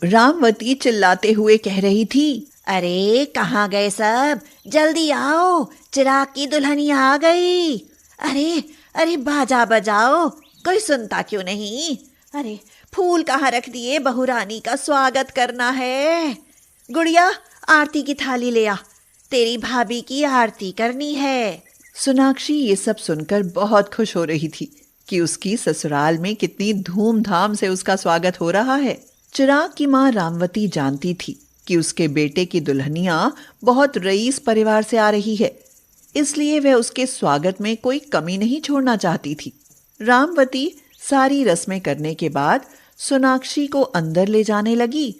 रामवती चिल्लाते हुए कह रही थी। अरे कहाँ गए सब, जल्दी आओ, चिराग की दुल्हनिया आ गई। अरे अरे बाजा बजाओ, कोई सुनता क्यों नहीं। अरे फूल कहाँ रख दिए, बहू रानी का स्वागत करना है। गुड़िया आरती की थाली ले आ, तेरी भाभी की आरती करनी है। सोनाक्षी ये सब सुनकर बहुत खुश हो रही थी कि उसकी ससुराल में कितनी धूमधाम से उसका स्वागत हो रहा है। चिराग की माँ रामवती जानती थी कि उसके बेटे की दुल्हनिया बहुत रईस परिवार से आ रही है, इसलिए वह उसके स्वागत में कोई कमी नहीं छोड़ना चाहती थी। रामवती सारी रस्में करने के बाद सोनाक्षी को अंदर ले जाने लगी।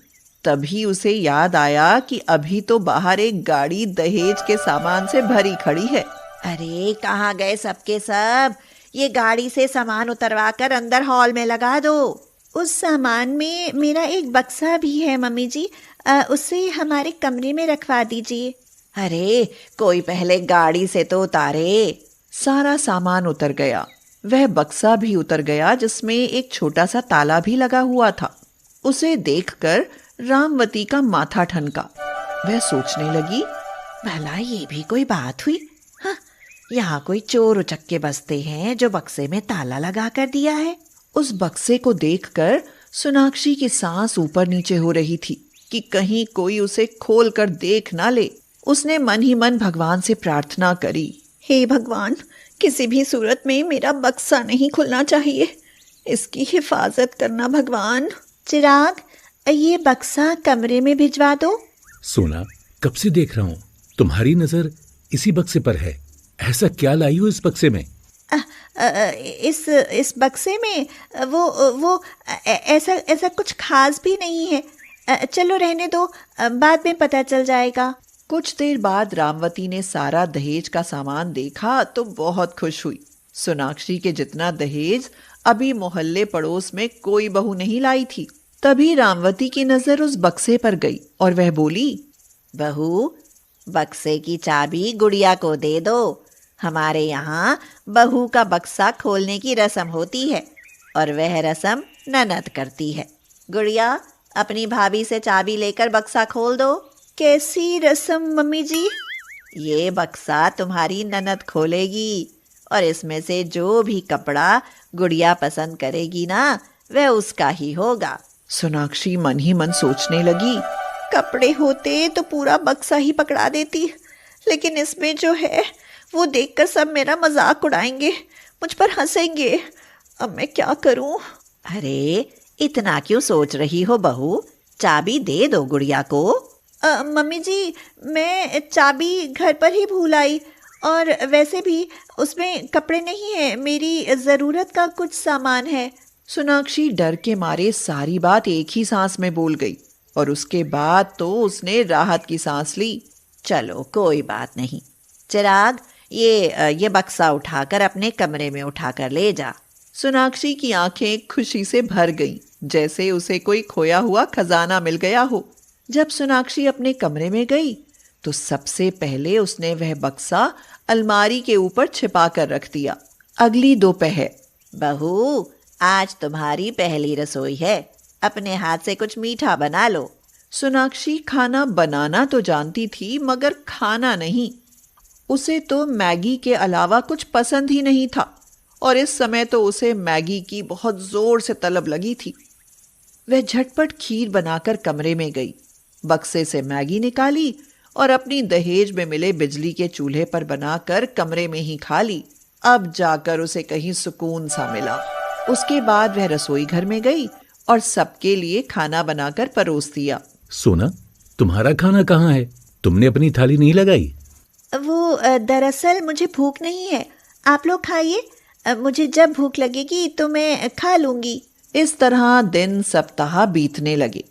तभी उसे याद आया कि अभी तो बाहर एक गाड़ी दहेज के सामान से भरी खड़ी है। अरे कहाँ गए सबके सब, ये गाड़ी से सामान उतरवा कर अंदर हॉल में लगा दो। उस सामान में मेरा एक बक्सा भी है मम्मी जी, उसे हमारे कमरे में रखवा दीजिए। अरे कोई पहले गाड़ी से तो उतारे। सारा सामान उतर गया, वह बक्सा भी उतर गया जिसमें एक छोटा सा ताला भी लगा हुआ था। उसे देखकर रामवती का माथा ठनका। वह सोचने लगी, भला ये भी कोई बात हुई। हाँ, यहाँ कोई चोर उचक्के बसते हैं जो बक्से में ताला लगा कर दिया है। उस बक्से को देखकर सोनाक्षी की सांस ऊपर नीचे हो रही थी कि कहीं कोई उसे खोल कर देख ना ले। उसने मन ही मन भगवान से प्रार्थना करी, हे भगवान, किसी भी सूरत में मेरा बक्सा नहीं खुलना चाहिए, इसकी हिफाजत करना भगवान। चिराग, ये बक्सा कमरे में भिजवा दो। सोना, कब से देख रहा हूँ तुम्हारी नजर इसी बक्से पर है। ऐसा क्या लाई हो इस बक्से में? इस बक्से में वो ऐसा कुछ खास भी नहीं है। चलो रहने दो, बाद में पता चल जाएगा। कुछ देर बाद रामवती ने सारा दहेज का सामान देखा तो बहुत खुश हुई। सोनाक्षी के जितना दहेज अभी मोहल्ले पड़ोस में कोई बहू नहीं लाई थी। तभी रामवती की नजर उस बक्से पर गई और वह बोली, बहू, बक्से की चाबी गुड़िया को दे दो। हमारे यहाँ बहू का बक्सा खोलने की रस्म होती है और वह रस्म ननद करती है। गुड़िया, अपनी भाभी से चाबी लेकर बक्सा खोल दो। कैसी रस्म मम्मी जी? ये बक्सा तुम्हारी ननद खोलेगी और इसमें से जो भी कपड़ा गुड़िया पसंद करेगी ना, वह उसका ही होगा। सोनाक्षी मन ही मन सोचने लगी, कपड़े होते तो पूरा बक्सा ही पकड़ा देती, लेकिन इसमें जो है वो देखकर सब मेरा मजाक उड़ाएंगे, मुझ पर हंसेंगे। अब मैं क्या करूं? अरे इतना क्यों सोच रही हो बहू, चाबी दे दो गुड़िया को। मम्मी जी, मैं चाबी घर पर ही भूल आई, और वैसे भी उसमें कपड़े नहीं है, मेरी ज़रूरत का कुछ सामान है। सोनाक्षी डर के मारे सारी बात एक ही सांस में बोल गई और उसके बाद तो उसने राहत की सांस ली। चलो कोई बात नहीं। चिराग, ये बक्सा उठाकर अपने कमरे में उठाकर ले जा। सोनाक्षी की आंखें खुशी से भर गईं, जैसे उसे कोई खोया हुआ खजाना मिल गया हो। जब सोनाक्षी अपने कमरे में गई तो सबसे पहले उसने वह बक्सा अलमारी के ऊपर छिपा कर रख दिया। अगली दोपहर, बहू, आज तुम्हारी पहली रसोई है, अपने हाथ से कुछ मीठा बना लो। सोनाक्षी खाना बनाना तो जानती थी मगर खाना नहीं। उसे तो मैगी के अलावा कुछ पसंद ही नहीं था और इस समय तो उसे मैगी की बहुत जोर से तलब लगी थी। वह झटपट खीर बनाकर कमरे में गई, बक्से से मैगी निकाली और अपनी दहेज में मिले बिजली के चूल्हे पर बनाकर कमरे में ही खा ली। अब जाकर उसे कहीं सुकून सा मिला। उसके बाद वह रसोई घर में गई और सबके लिए खाना बनाकर परोस दिया। सोना, तुम्हारा खाना कहाँ है? तुमने अपनी थाली नहीं लगाई? वो दरअसल मुझे भूख नहीं है, आप लोग खाइए, मुझे जब भूख लगेगी तो मैं खा लूंगी। इस तरह दिन सप्ताह बीतने लगे।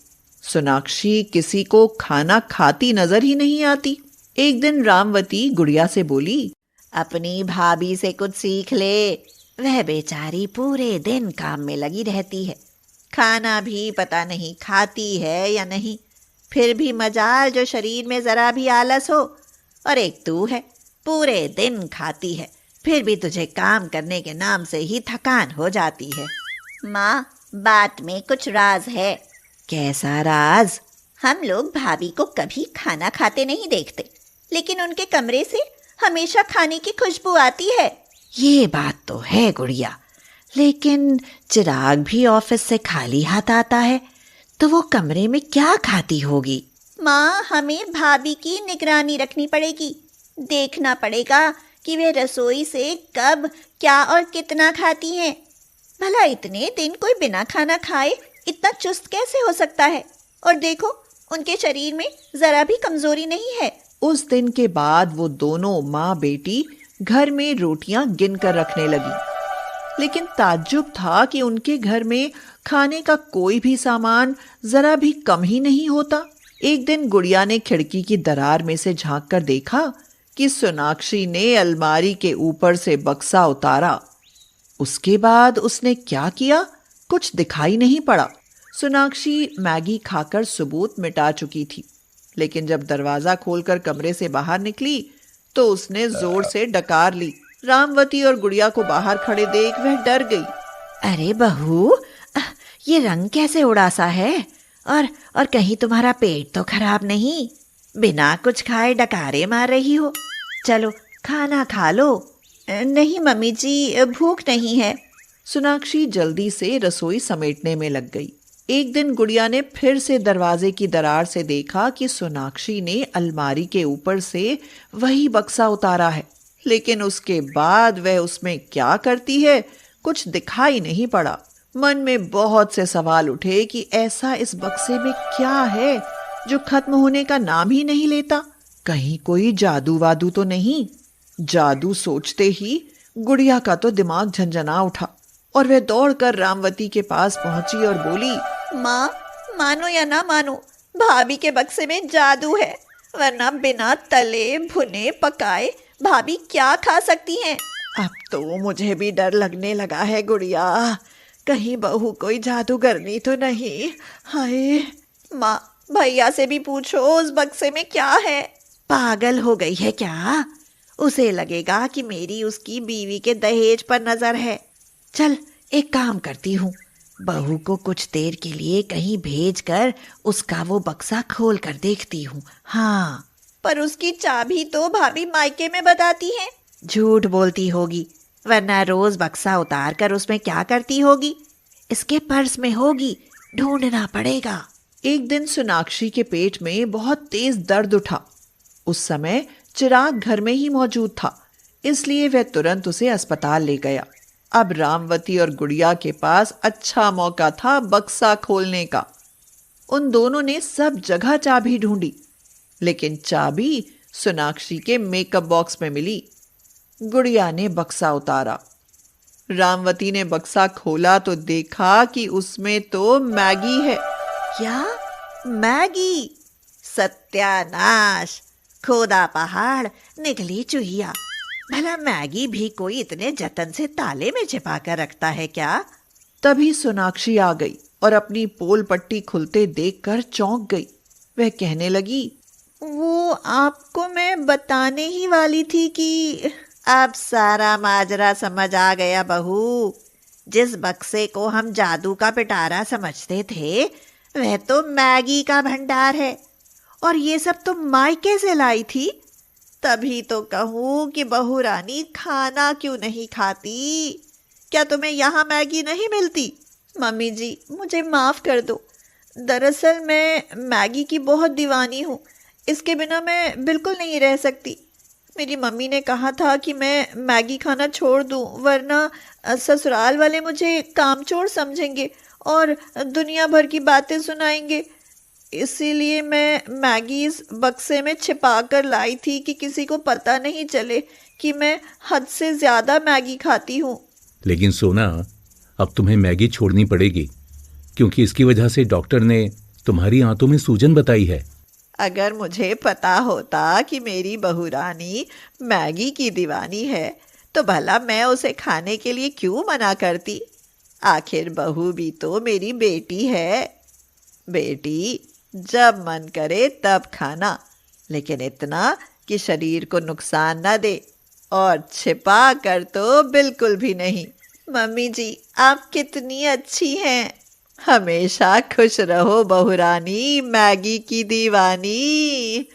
सोनाक्षी किसी को खाना खाती नजर ही नहीं आती। एक दिन रामवती गुड़िया से बोली, अपनी भाभी से कुछ सीख ले, वह बेचारी पूरे दिन काम में लगी रहती है, खाना भी पता नहीं खाती है या नहीं। फिर भी मजाल जो शरीर में जरा भी आलस हो, और एक तू है पूरे दिन खाती है, फिर भी तुझे काम करने के नाम से ही थकान हो जाती है। माँ, बात में कुछ राज है। कैसा राज? हम लोग भाभी को कभी खाना खाते नहीं देखते, लेकिन उनके कमरे से हमेशा खाने की खुशबू आती है। ये बात तो है गुड़िया, लेकिन चिराग भी ऑफिस से खाली हाथ आता है, तो वो कमरे में क्या खाती होगी? माँ, हमें भाभी की निगरानी रखनी पड़ेगी। देखना पड़ेगा कि वे रसोई से कब, क्या और कितना खाती हैं। भला इतने दिन कोई बिना खाना खाए इतना चुस्त कैसे हो सकता है? और देखो, उनके शरीर में जरा भी कमजोरी नहीं है। उस दिन के बाद वो दोनों माँ बेटी घर में रोटियां गिन कर रखने लगी, लेकिन ताज्जुब था कि उनके घर में खाने का कोई भी सामान जरा भी कम ही नहीं होता। एक दिन गुड़िया ने खिड़की की दरार में से झांक कर देखा कि सोनाक्षी ने अलमारी के ऊपर से बक्सा उतारा। उसके बाद उसने क्या किया, कुछ दिखाई नहीं पड़ा। सोनाक्षी मैगी खाकर सबूत मिटा चुकी थी, लेकिन जब दरवाजा खोलकर कमरे से बाहर निकली तो उसने जोर से डकार ली। रामवती और गुड़िया को बाहर खड़े देख वह डर गई। अरे बहू, ये रंग कैसे उड़ा सा है? और कहीं तुम्हारा पेट तो खराब नहीं? बिना कुछ खाए डकारे मार रही हो। चलो खाना खा लो। नहीं मम्मी जी, भूख नहीं है। सोनाक्षी जल्दी से रसोई समेटने में लग गई। एक दिन गुड़िया ने फिर से दरवाजे की दरार से देखा कि सोनाक्षी ने अलमारी के ऊपर से वही बक्सा उतारा है, लेकिन उसके बाद वह उसमें क्या करती है कुछ दिखाई नहीं पड़ा। मन में बहुत से सवाल उठे कि ऐसा इस बक्से में क्या है जो खत्म होने का नाम ही नहीं लेता। कहीं कोई जादू वादू तो नहीं? जादू सोचते ही गुड़िया का तो दिमाग झंझना उठा और वह दौड़कर रामवती के पास पहुंची और बोली, माँ, मानो या ना मानो, भाभी के बक्से में जादू है, वरना बिना तले भुने पकाए भाभी क्या खा सकती हैं? अब तो मुझे भी डर लगने लगा है गुड़िया, कहीं बहू कोई जादूगरनी तो नहीं? हाय माँ, भैया से भी पूछो उस बक्से में क्या है। पागल हो गई है क्या? उसे लगेगा कि मेरी उसकी बीवी के दहेज पर नजर है। चल एक काम करती हूँ, बहू को कुछ देर के लिए कहीं भेजकर उसका वो बक्सा खोल कर देखती हूँ। हाँ, पर उसकी चाबी तो भाभी मायके में बताती है। झूठ बोलती होगी, वरना रोज बक्सा उतार कर उसमें क्या करती होगी? इसके पर्स में होगी, ढूंढना पड़ेगा। एक दिन सोनाक्षी के पेट में बहुत तेज दर्द उठा। उस समय चिराग घर में ही मौजूद था, इसलिए वह तुरंत उसे अस्पताल ले गया। अब रामवती और गुड़िया के पास अच्छा मौका था बक्सा खोलने का। उन दोनों ने सब जगह चाबी ढूंढी, लेकिन चाबी सोनाक्षी के मेकअप बॉक्स में मिली। गुड़िया ने बक्सा उतारा। रामवती ने बक्सा खोला तो देखा कि उसमें तो मैगी है। क्या? मैगी? सत्यानाश! खोदा पहाड़ निकली चूहिया। भला मैगी भी कोई इतने जतन से ताले में छिपा कर रखता है क्या? तभी सोनाक्षी आ गई और अपनी पोल पट्टी खुलते देखकर चौंक गई। वह कहने लगी, वो आपको मैं बताने ही वाली थी कि अब सारा माजरा समझ आ गया बहू। जिस बक्से को हम जादू का पिटारा समझते थे, वह तो मैगी का भंडार है, और ये सब तुम मायके से लाई थी। तभी तो कहूँ कि बहू रानी खाना क्यों नहीं खाती? क्या तुम्हें यहाँ मैगी नहीं मिलती? मम्मी जी, मुझे माफ़ कर दो। दरअसल मैं मैगी की बहुत दीवानी हूँ, इसके बिना मैं बिल्कुल नहीं रह सकती। मेरी मम्मी ने कहा था कि मैं मैगी खाना छोड़ दूँ, वरना ससुराल वाले मुझे कामचोर समझेंगे और दुनिया भर की बातें सुनाएंगे। इसीलिए मैं मैगी इस बक्से में छिपा कर लाई थी कि किसी को पता नहीं चले कि मैं हद से ज़्यादा मैगी खाती हूँ। लेकिन सोना, अब तुम्हें मैगी छोड़नी पड़ेगी, क्योंकि इसकी वजह से डॉक्टर ने तुम्हारी आंतों में सूजन बताई है। अगर मुझे पता होता कि मेरी बहू रानी मैगी की दीवानी है, तो भला मैं उसे खाने के लिए क्यों मना करती? आखिर बहू भी तो मेरी बेटी है। बेटी, जब मन करे तब खाना, लेकिन इतना कि शरीर को नुकसान न दे, और छिपा कर तो बिल्कुल भी नहीं। मम्मी जी, आप कितनी अच्छी हैं। हमेशा खुश रहो बहुरानी, मैगी की दीवानी।